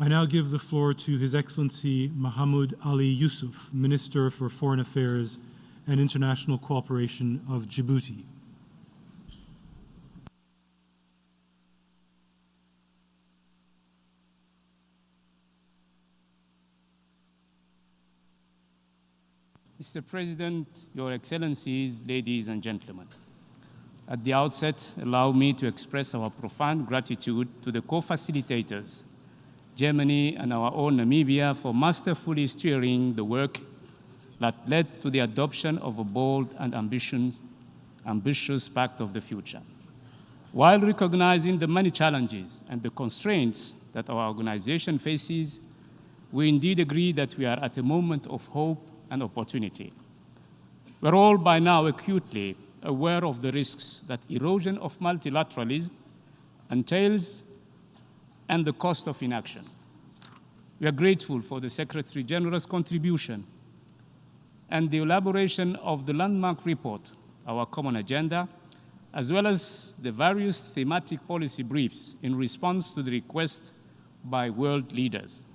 I now give the floor to His Excellency Mahmoud Ali Yusuf, Minister for Foreign Affairs and International Cooperation of Djibouti. Mr. President, Your Excellencies, ladies and gentlemen, at the outset, allow me to express our profound gratitude to the co-facilitators, Germany and our own Namibia, for masterfully steering the work that led to the adoption of a bold and ambitious Pact of the Future. While recognizing the many challenges and the constraints that our organization faces, we indeed agree that we are at a moment of hope and opportunity. We're all by now acutely aware of the risks that erosion of multilateralism entails and the cost of inaction. We are grateful for the Secretary General's contribution and the elaboration of the landmark report, Our Common Agenda, as well as the various thematic policy briefs in response to the request by world leaders.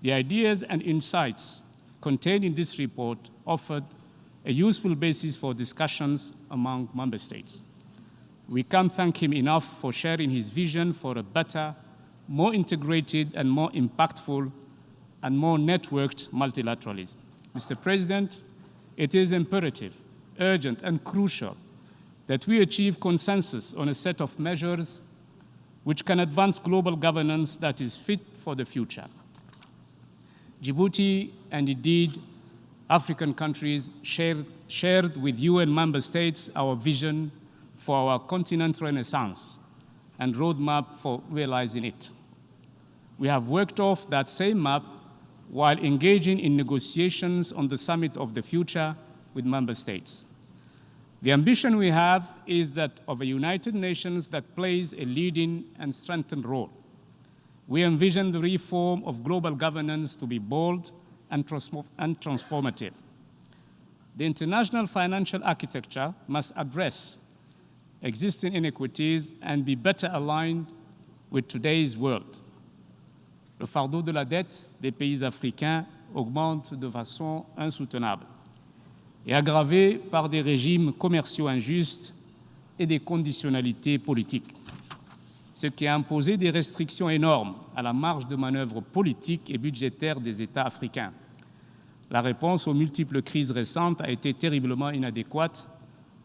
The ideas and insights contained in this report offered a useful basis for discussions among member states. We can't thank him enough for sharing his vision for a better, more integrated and more impactful and more networked multilateralism. Mr. President, it is imperative, urgent and crucial that we achieve consensus on a set of measures which can advance global governance that is fit for the future. Djibouti, and indeed African countries, shared with UN member states our vision for our continent renaissance and roadmap for realizing it. We have worked off that same map while engaging in negotiations on the Summit of the Future with member states. The ambition we have is that of a United Nations that plays a leading and strengthened role. We envision the reform of global governance to be bold and transformative. The international financial architecture must address existing inequities and be better aligned with today's world. Le fardeau de la dette des pays africains augmente de façon insoutenable et aggravé par des régimes commerciaux injustes et des conditionnalités politiques, ce qui a imposé des restrictions énormes à la marge de manœuvre politique et budgétaire des États africains. La réponse aux multiples crises récentes a été terriblement inadéquate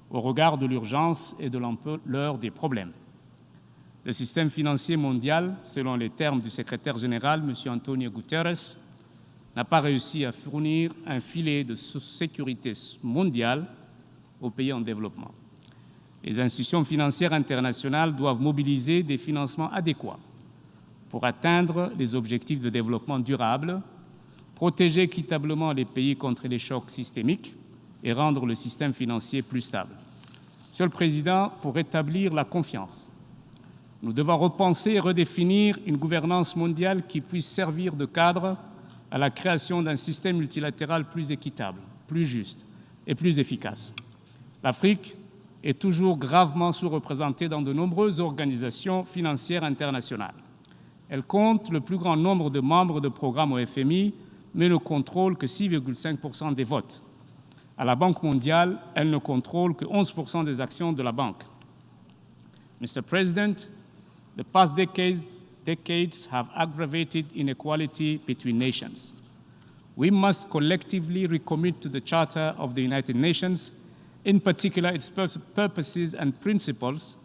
au regard de l'urgence et de l'ampleur des problèmes. Le système financier mondial, selon les termes du secrétaire général, M. Antonio Guterres, n'a pas réussi à fournir un filet de sécurité mondiale aux pays en développement. Les institutions financières internationales doivent mobiliser des financements adéquats pour atteindre les objectifs de développement durable, protéger équitablement les pays contre les chocs systémiques et rendre le système financier plus stable. Monsieur le Président, pour rétablir la confiance, nous devons repenser et redéfinir une gouvernance mondiale qui puisse servir de cadre à la création d'un système multilatéral plus équitable, plus juste et plus efficace. L'Afrique est toujours gravement sous-représentée dans de nombreuses organisations financières internationales. Elle compte le plus grand nombre de membres de programmes au FMI, mais ne contrôle que 6,5% des votes. À la Banque mondiale, elle ne contrôle que 11% des actions de la banque. Mr. President, the past decades have aggravated inequality between nations. We must collectively recommit to the Charter of the United Nations, in particular its purposes and principles,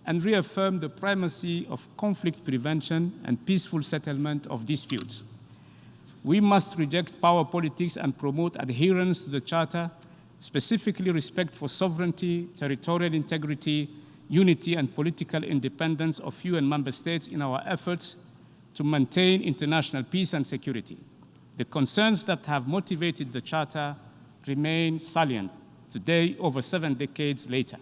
and reaffirm the primacy of conflict prevention and peaceful settlement of disputes. We must reject power politics and promote adherence to the Charter, specifically respect for sovereignty, territorial integrity, unity and political independence of UN member states in our efforts to maintain international peace and security. The concerns that have motivated the Charter remain salient today, over 7 decades later.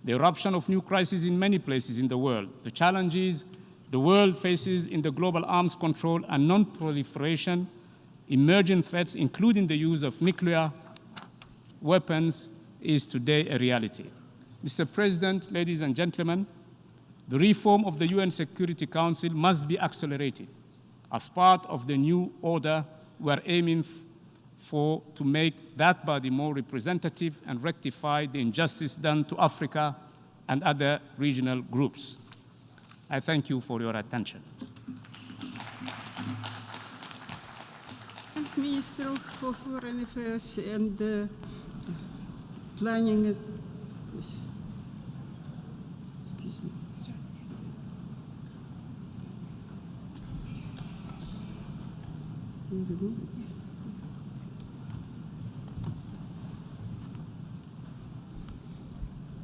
The eruption of new crises in many places in the world, the challenges the world faces in the global arms control and non-proliferation, emerging threats, including the use of nuclear weapons, is today a reality. Mr. President, ladies and gentlemen, the reform of the UN Security Council must be accelerated. As part of the new order, we're aiming to make that body more representative and rectify the injustice done to Africa and other regional groups. I thank you for your attention. Minister for Foreign Affairs and Planning. Excuse me.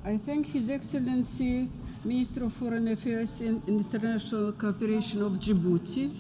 I thank His Excellency, Minister of Foreign Affairs and International Cooperation of Djibouti,